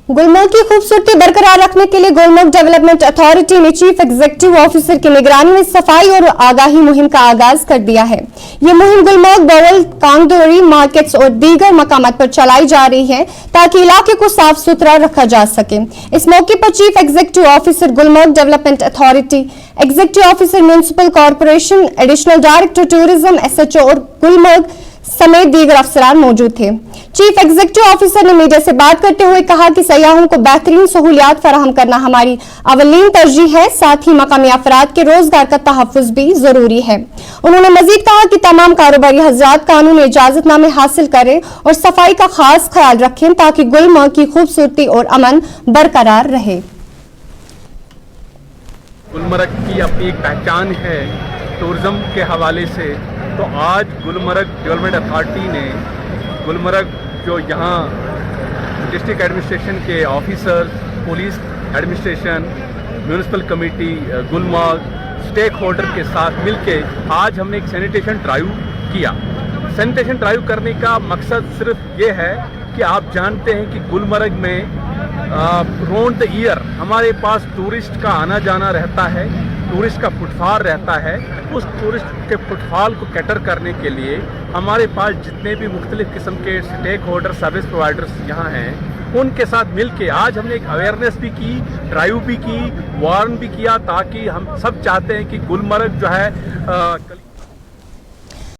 गुलमर्ग की खूबसूरती बरकरार रखने के लिए गुलमर्ग डेवलपमेंट अथॉरिटी ने चीफ एग्जीक्यूटिव ऑफिसर की निगरानी में सफाई और आगाही मुहिम का आगाज कर दिया है। ये मुहिम गुलमर्ग, बवल, कांगदोरी मार्केट्स और दीगर मकामात पर चलाई जा रही है ताकि इलाके को साफ सुथरा रखा जा सके। इस मौके पर chief executive officer Gulmarg development authority, executive officer municipal corporation, additional director tourism SHO और गुलमर्ग समेत दीगर अफसरान मौजूद थे। चीफ एग्जीक्यूटिव ऑफिसर ने मीडिया से बात करते हुए कहा कि सयाहों को बेहतरीन सहूलियात फराहम करना हमारी अवलीन तरजीह है, साथ ही मकामी अफराद के रोजगार का तहफ़्फ़ुज़ भी जरूरी है। उन्होंने मजीद कहा कि तमाम कारोबारी हजरात कानूनी इजाजतनामे हासिल करें और सफाई का खास ख्याल रखें ताकि गुलमर्ग की खूबसूरती और अमन बरकरार रहे। गुलमर्ग की अपनी एक पहचान है टूरिज्म के हवाले से, तो आज गुलमर्ग डेवलपमेंट अथॉरिटी ने गुलमर्ग जो यहाँ डिस्ट्रिक्ट एडमिनिस्ट्रेशन के officers, police administration, municipal committee Gulmarg, stakeholder के साथ मिलके आज हमने एक सैनिटेशन ड्राइव किया। सैनिटेशन ड्राइव करने का मकसद सिर्फ ये है कि आप जानते हैं कि गुलमर्ग में राउंड द ईयर हमारे पास टूरिस्ट का आना जाना रहता है, टूरिस्ट का फुटफॉल रहता है। उस टूरिस्ट के फुटफॉल को कैटर करने के लिए हमारे पास जितने भी मुख्तलिफ किस्म के स्टेक होल्डर सर्विस प्रोवाइडर्स यहाँ हैं, उनके साथ मिलके आज हमने एक अवेयरनेस भी की, ड्राइव भी की, वार्न भी किया, ताकि हम सब चाहते हैं कि गुलमर्ग जो है